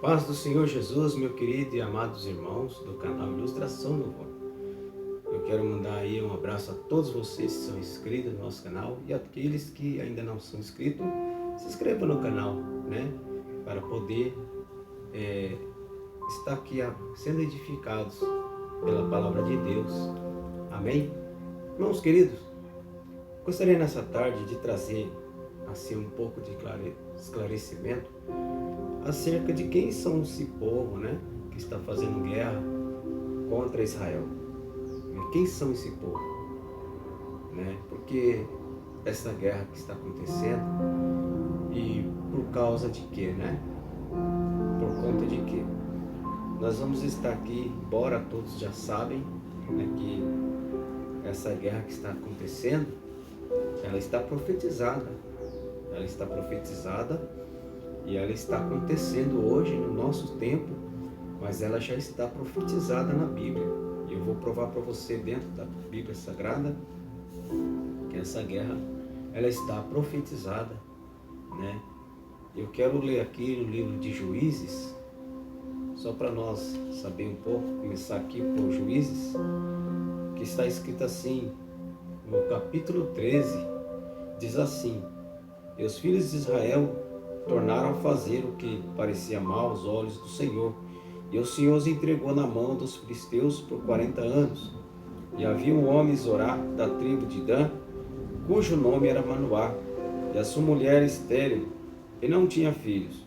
Paz do Senhor Jesus, meu querido e amados irmãos do canal Ilustração do Vô. Eu quero mandar aí um abraço a todos vocês que são inscritos no nosso canal e aqueles que ainda não são inscritos, se inscrevam no canal, né? Para poder estar aqui sendo edificados pela palavra de Deus. Amém? Irmãos queridos, gostaria nessa tarde de trazer assim um pouco de esclarecimento acerca de quem são esse povo, né, que está fazendo guerra contra Israel. Quem são esse povo? Né? Porque essa guerra que está acontecendo e por causa de quê, né? Por conta de quê? Nós vamos estar aqui, embora todos já sabem, né, que essa guerra que está acontecendo, ela está profetizada. Ela está profetizada e ela está acontecendo hoje no nosso tempo, mas ela já está profetizada na Bíblia. E eu vou provar para você dentro da Bíblia Sagrada que essa guerra ela está profetizada, né? Eu quero ler aqui no livro de Juízes, só para nós saber um pouco, começar aqui por Juízes, que está escrito assim, no capítulo 13, diz assim: E os filhos de Israel tornaram a fazer o que parecia mal aos olhos do Senhor. E o Senhor os entregou na mão dos filisteus por 40 anos. E havia um homem Zorá da tribo de Dan, cujo nome era Manoá, e a sua mulher estéril, e não tinha filhos.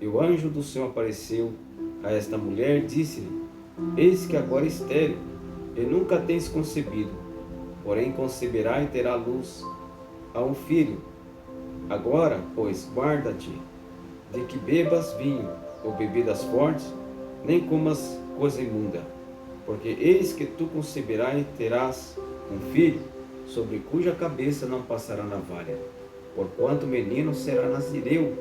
E o anjo do Senhor apareceu a esta mulher e disse-lhe: Eis que agora é estéril, e nunca tens concebido, porém conceberá e terá luz a um filho. Agora, pois, guarda-te de que bebas vinho ou bebidas fortes, nem comas coisa imunda, porque eis que tu conceberás e terás um filho, sobre cuja cabeça não passará navalha, porquanto o menino será nazireu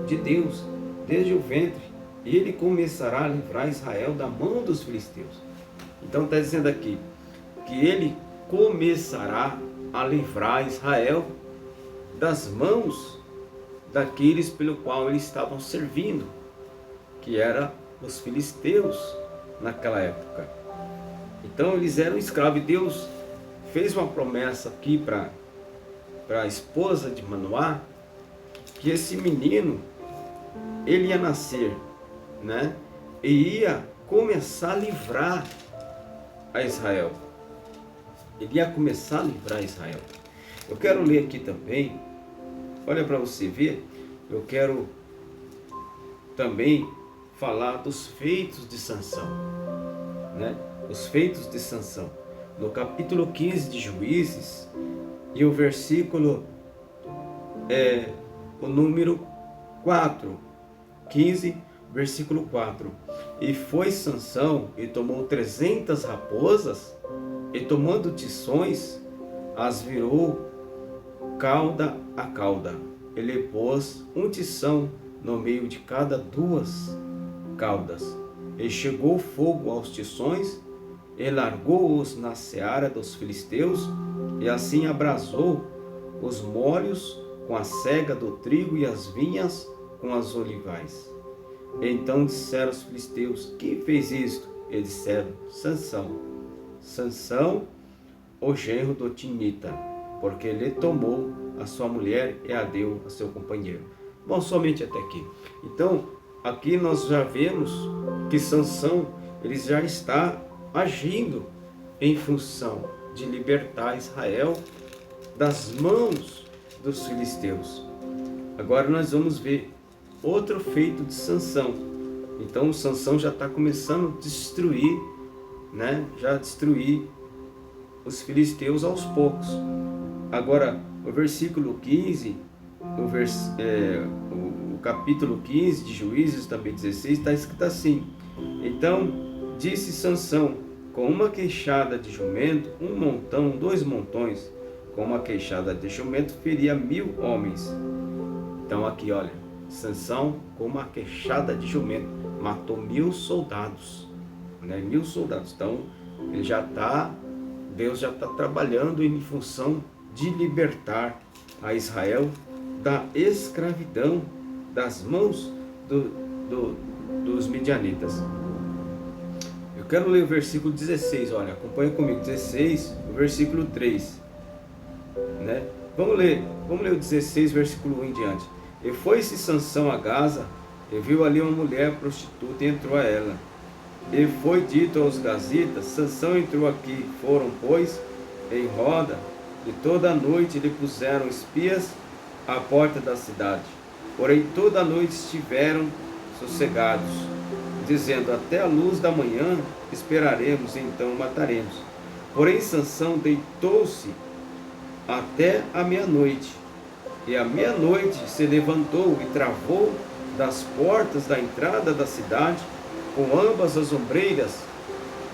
de Deus desde o ventre, e ele começará a livrar Israel da mão dos filisteus. Então está dizendo aqui que ele começará a livrar Israel das mãos daqueles pelo qual eles estavam servindo, que eram os filisteus naquela época. Então eles eram escravos, e Deus fez uma promessa aqui para a esposa de Manoá, que esse menino ele ia nascer, né, e ia começar a livrar a Israel. Ele ia começar a livrar Israel. Eu quero ler aqui também, olha para você ver, eu quero também falar dos feitos de Sansão, né? Os feitos de Sansão. No capítulo 15 de Juízes, e o versículo o número 4, 15, versículo 4. E foi Sansão e tomou 300 raposas, e tomando tições, as virou cauda a cauda. Ele pôs um tição no meio de cada duas caudas. E chegou fogo aos tições, e largou-os na seara dos filisteus, e assim abrasou os molhos com a sega do trigo e as vinhas com as olivais. Então disseram os filisteus: Quem fez isto? E disseram: Sansão. Sansão, o genro do Timnita, porque ele tomou a sua mulher e a deu a seu companheiro. Bom, somente até aqui. Então, aqui nós já vemos que Sansão, ele já está agindo em função de libertar Israel das mãos dos filisteus. Agora nós vamos ver outro feito de Sansão. Então, Sansão já está começando a destruir, né? Já destruir os filisteus aos poucos. Agora, o versículo 15, o capítulo 15 de Juízes, também 16, está escrito assim: Então disse Sansão: Com uma queixada de jumento, um montão, 2 montões, com uma queixada de jumento, feria 1000 homens. Então aqui, olha, Sansão com uma queixada de jumento matou 1000 soldados, né? 1000 soldados. Então ele já está, Deus já está trabalhando em função de libertar a Israel da escravidão, das mãos dos midianitas. Eu quero ler o versículo 16, olha, acompanha comigo, 16, o versículo 3, né? Vamos ler o 16, versículo 1 em diante. E foi-se Sansão a Gaza, e viu ali uma mulher prostituta e entrou a ela. E foi dito aos gazitas: Sansão entrou aqui. Foram, pois, em roda, e toda a noite lhe puseram espias à porta da cidade. Porém toda a noite estiveram sossegados, dizendo: até a luz da manhã esperaremos, e então o mataremos. Porém Sansão deitou-se até a meia-noite, e à meia-noite se levantou e travou das portas da entrada da cidade com ambas as ombreiras,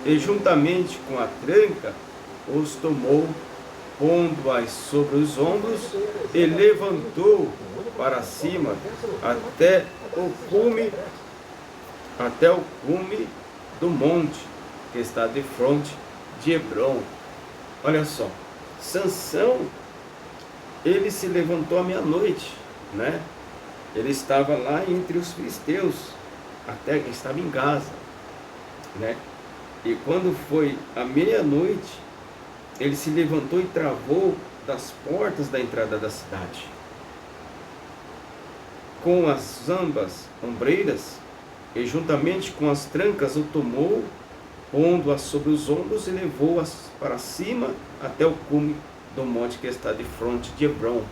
e juntamente com a tranca os tomou, pondo-as sobre os ombros, e levantou para cima até o cume do monte que está de frente de Hebron. Olha só, Sansão, ele se levantou à meia-noite, né? Ele estava lá entre os filisteus, até que estava em Gaza, né? E quando foi à meia-noite, ele se levantou e travou das portas da entrada da cidade. Com as ambas ombreiras, e juntamente com as trancas o tomou, pondo-as sobre os ombros, e levou-as para cima até o cume do monte que está de frente de Hebron.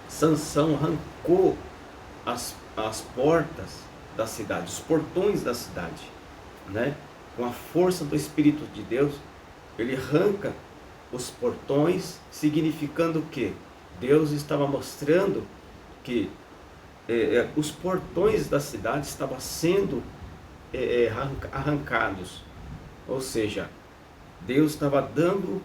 Sansão arrancou as portas da cidade, os portões da cidade, né? Com a força do Espírito de Deus, ele arranca os portões, significando que Deus estava mostrando que os portões da cidade estavam sendo arrancados, ou seja, Deus estava dando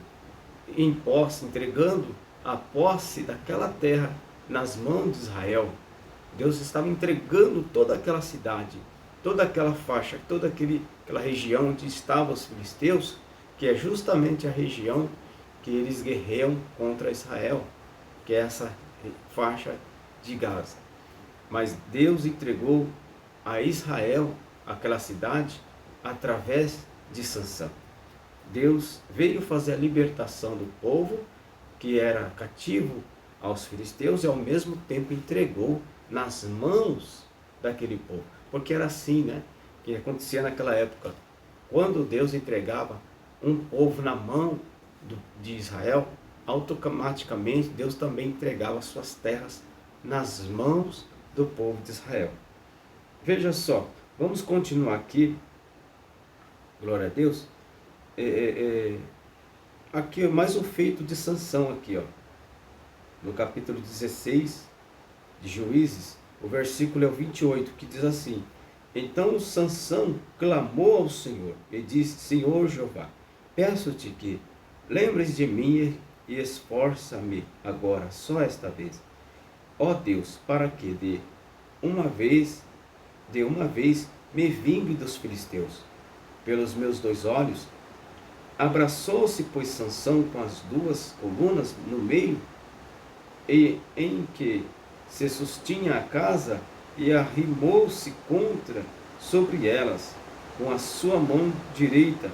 em posse, entregando a posse daquela terra nas mãos de Israel. Deus estava entregando toda aquela cidade, toda aquela faixa, toda aquela região onde estavam os filisteus, que é justamente a região que eles guerreiam contra Israel, que é essa faixa de Gaza. Mas Deus entregou a Israel aquela cidade através de Sansão. Deus veio fazer a libertação do povo que era cativo aos filisteus, e ao mesmo tempo entregou nas mãos daquele povo. Porque era assim, né, que acontecia naquela época. Quando Deus entregava um povo na mão de Israel, automaticamente Deus também entregava suas terras nas mãos do povo de Israel. Veja só, vamos continuar aqui, glória a Deus. Aqui mais um feito de Sansão aqui, ó, no capítulo 16 de Juízes, o versículo é o 28, que diz assim: então Sansão clamou ao Senhor e disse: Senhor Jeová, peço-te que lembres de mim e esforça-me agora, só esta vez, ó Deus, para que de uma vez me vingue dos filisteus pelos meus 2 olhos. Abraçou-se, pois, Sansão com as 2 colunas no meio, e em que se sustinha a casa, e arrimou-se sobre elas, com a sua mão direita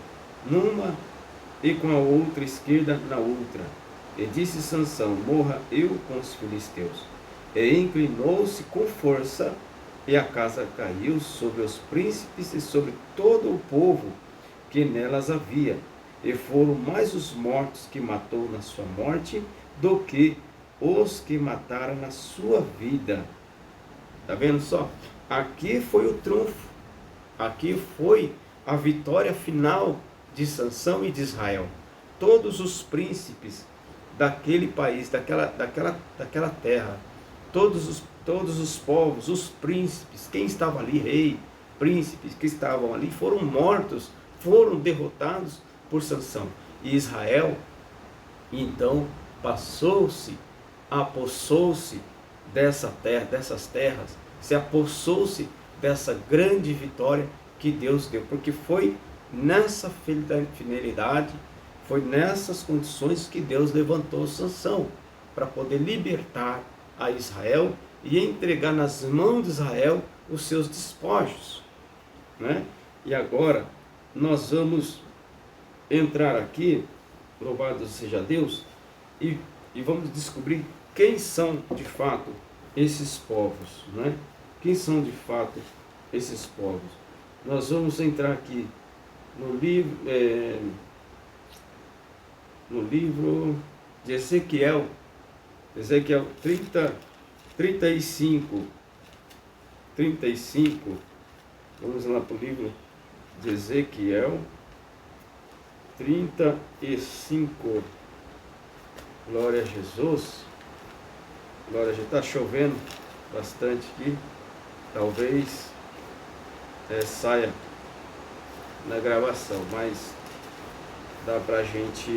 numa e com a outra esquerda na outra. E disse Sansão: morra eu com os filisteus. E inclinou-se com força, e a casa caiu sobre os príncipes e sobre todo o povo que nelas havia. E foram mais os mortos que matou na sua morte do que os que mataram na sua vida. Está vendo só? Aqui foi o trunfo. Aqui foi a vitória final de Sansão e de Israel. Todos os príncipes daquele país, daquela terra, todos os povos, os príncipes, quem estava ali, rei, príncipes que estavam ali, foram mortos, foram derrotados por Sansão. E Israel, então, apossou-se dessa terra, dessas terras, se apossou-se dessa grande vitória que Deus deu, porque foi nessa fidelidade, foi nessas condições que Deus levantou Sansão, para poder libertar a Israel e entregar nas mãos de Israel os seus despojos, né? E agora nós vamos entrar aqui, louvado seja Deus, e vamos descobrir quem são de fato esses povos, né? Quem são de fato esses povos? Nós vamos entrar aqui no livro de Ezequiel 35. Vamos lá para o livro de Ezequiel 35. Glória a Jesus. Glória a Jesus. Está chovendo bastante aqui. Talvez saia na gravação, mas dá pra gente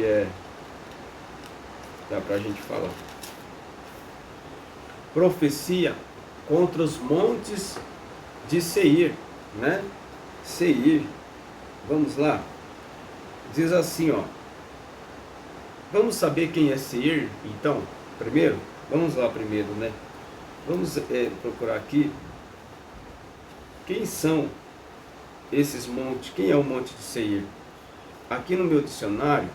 falar. Profecia contra os montes de Seir, né? Seir. Vamos lá. Diz assim, ó. Vamos saber quem é Seir, então? Primeiro, vamos lá primeiro, né? Vamos procurar aqui quem são esses montes. Quem é o monte de Seir? Aqui no meu dicionário,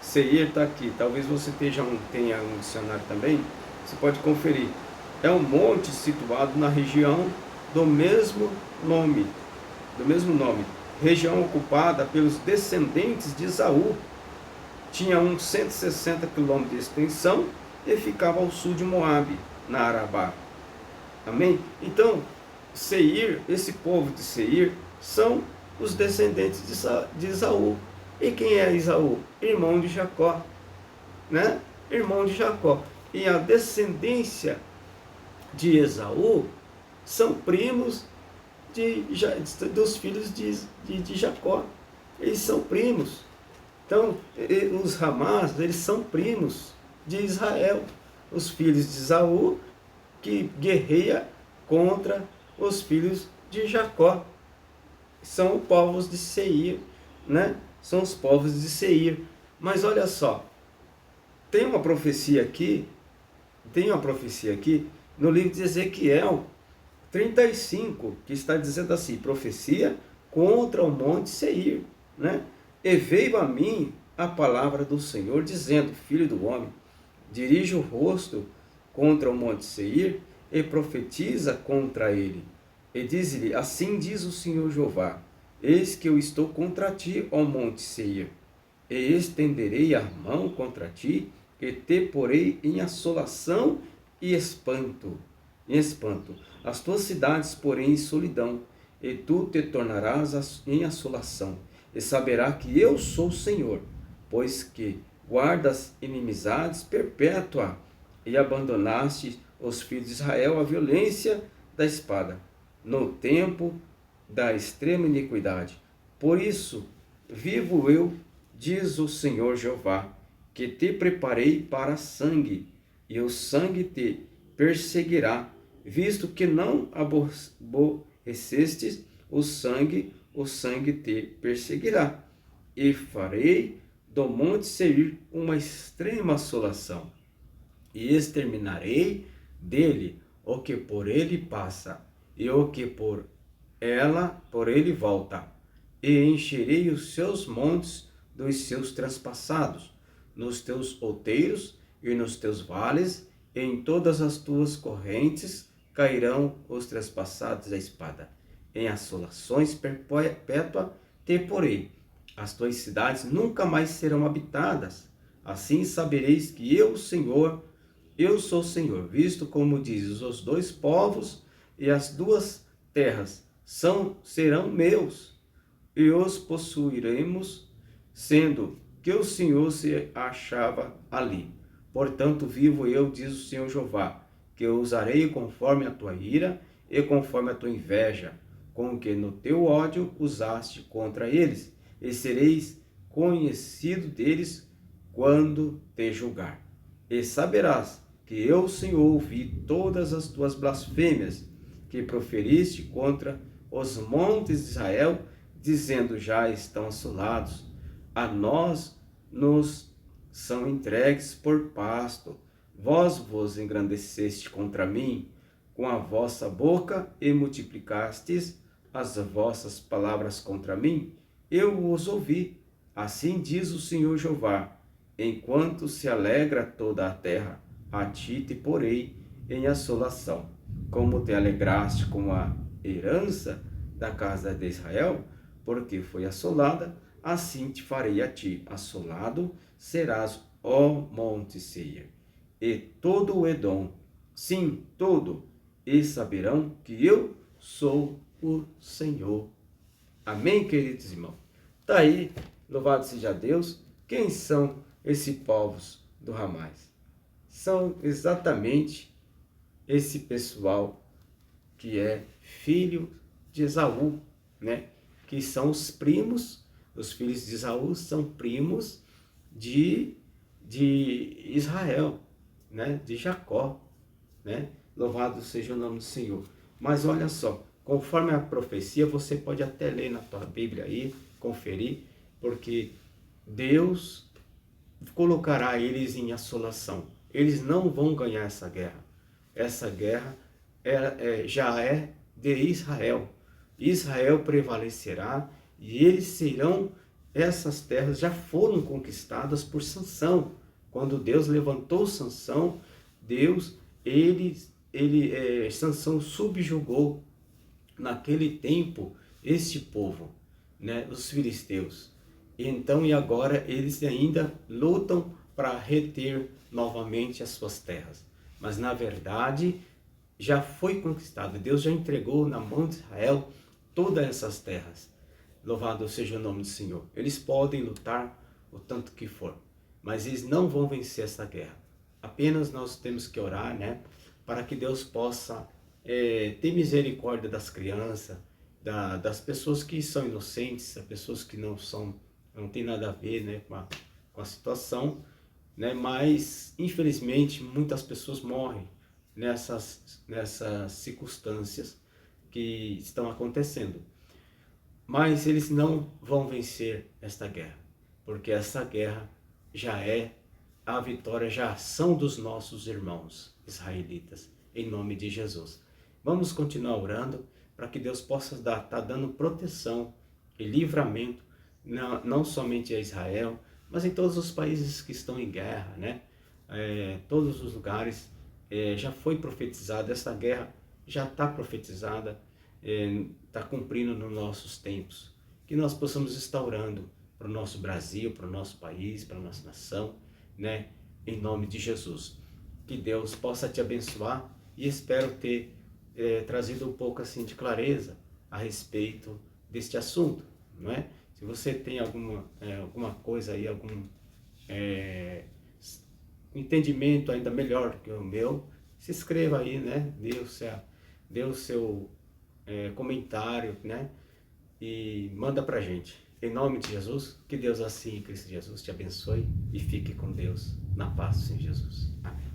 Seir está aqui. Talvez você tenha um dicionário também. Você pode conferir. É um monte situado na região do mesmo nome. Região ocupada pelos descendentes de Esaú. Tinha uns 160 quilômetros de extensão e ficava ao sul de Moabe, na Arabá. Amém? Então, Seir, esse povo de Seir, são os descendentes de Esaú. E quem é Esaú? Irmão de Jacó, né? Irmão de Jacó. E a descendência de Esaú são primos dos filhos de Jacó. Eles são primos. Então, os Ramás, eles são primos de Israel. Os filhos de Esaú, que guerreia contra os filhos de Jacó. São os povos de Seir, né? São os povos de Seir. Mas olha só, tem uma profecia aqui no livro de Ezequiel 35, que está dizendo assim: profecia contra o monte Seir, né? E veio a mim a palavra do Senhor, dizendo: filho do homem, dirige o rosto contra o monte Seir e profetiza contra ele. E diz-lhe: assim diz o Senhor Jeová: eis que eu estou contra ti, ó monte Seir, e estenderei a mão contra ti, e te porei em assolação e espanto. As tuas cidades, porém, em solidão, e tu te tornarás em assolação, e saberá que eu sou o Senhor, pois que guardas inimizades perpétua, e abandonaste os filhos de Israel à violência da espada, no tempo da extrema iniquidade. Por isso, vivo eu, diz o Senhor Jeová, que te preparei para sangue, e o sangue te perseguirá, visto que não aborrecestes o sangue te perseguirá. E farei do monte Seir uma extrema assolação, e exterminarei dele o que por ele passa, e o que por ele volta, e encherei os seus montes dos seus transpassados, nos teus outeiros e nos teus vales, e em todas as tuas correntes cairão os transpassados da espada. Em assolações perpétua te porei. As tuas cidades nunca mais serão habitadas. Assim sabereis que eu sou o Senhor, visto como dizes: os dois povos e as duas terras serão meus, e os possuiremos, sendo que o Senhor se achava ali. Portanto, vivo eu, diz o Senhor Jeová, que eu usarei conforme a tua ira e conforme a tua inveja, com que no teu ódio usaste contra eles, e sereis conhecido deles quando te julgar. E saberás que eu, Senhor, ouvi todas as tuas blasfêmias que proferiste contra os montes de Israel, dizendo: já estão assolados, a nós nos são entregues por pasto. Vós vos engrandeceste contra mim, com a vossa boca e multiplicastes as vossas palavras contra mim, eu os ouvi. Assim diz o Senhor Jeová: enquanto se alegra toda a terra, a ti te porei em assolação. Como te alegraste com a herança da casa de Israel, porque foi assolada, assim te farei a ti. Assolado serás, ó monte Seir, e todo o Edom, sim, todo, e saberão que eu sou o Senhor. Amém, queridos irmãos? Está aí, louvado seja Deus. Quem são esses povos do Ramais? São exatamente esse pessoal que é filho de Esaú, né? Que são os primos, os filhos de Esaú são primos de Israel, né? De Jacó, né? Louvado seja o nome do Senhor. Mas olha só, conforme a profecia, você pode até ler na tua Bíblia aí, conferir, porque Deus colocará eles em assolação. Eles não vão ganhar essa guerra. Essa guerra já é de Israel. Israel prevalecerá e eles serão, essas terras já foram conquistadas por Sansão. Quando Deus levantou Sansão, Sansão subjugou naquele tempo este povo, né, os filisteus. E agora eles ainda lutam para reter novamente as suas terras. Mas na verdade já foi conquistado. Deus já entregou na mão de Israel todas essas terras. Louvado seja o nome do Senhor. Eles podem lutar o tanto que for, mas eles não vão vencer essa guerra. Apenas nós temos que orar, né, para que Deus possa ter misericórdia das crianças, das pessoas que são inocentes, das pessoas que não tem nada a ver, né, com a situação, né, mas infelizmente muitas pessoas morrem nessas circunstâncias que estão acontecendo. Mas eles não vão vencer esta guerra, porque essa guerra a vitória já são dos nossos irmãos israelitas, em nome de Jesus. Vamos continuar orando para que Deus possa tá dando proteção e livramento, não somente a Israel, mas em todos os países que estão em guerra, né? Todos os lugares já foi profetizada, essa guerra já está profetizada, está cumprindo nos nossos tempos. Que nós possamos estar orando para o nosso Brasil, para o nosso país, para a nossa nação, né? Em nome de Jesus. Que Deus possa te abençoar e espero ter trazido um pouco assim de clareza a respeito deste assunto, não é? Se você tem alguma coisa aí, algum entendimento ainda melhor que o meu, se inscreva aí, né? Dê o seu comentário, né? E manda pra gente. Em nome de Jesus, que Deus assim, em Cristo Jesus, te abençoe e fique com Deus, na paz do Senhor Jesus. Amém.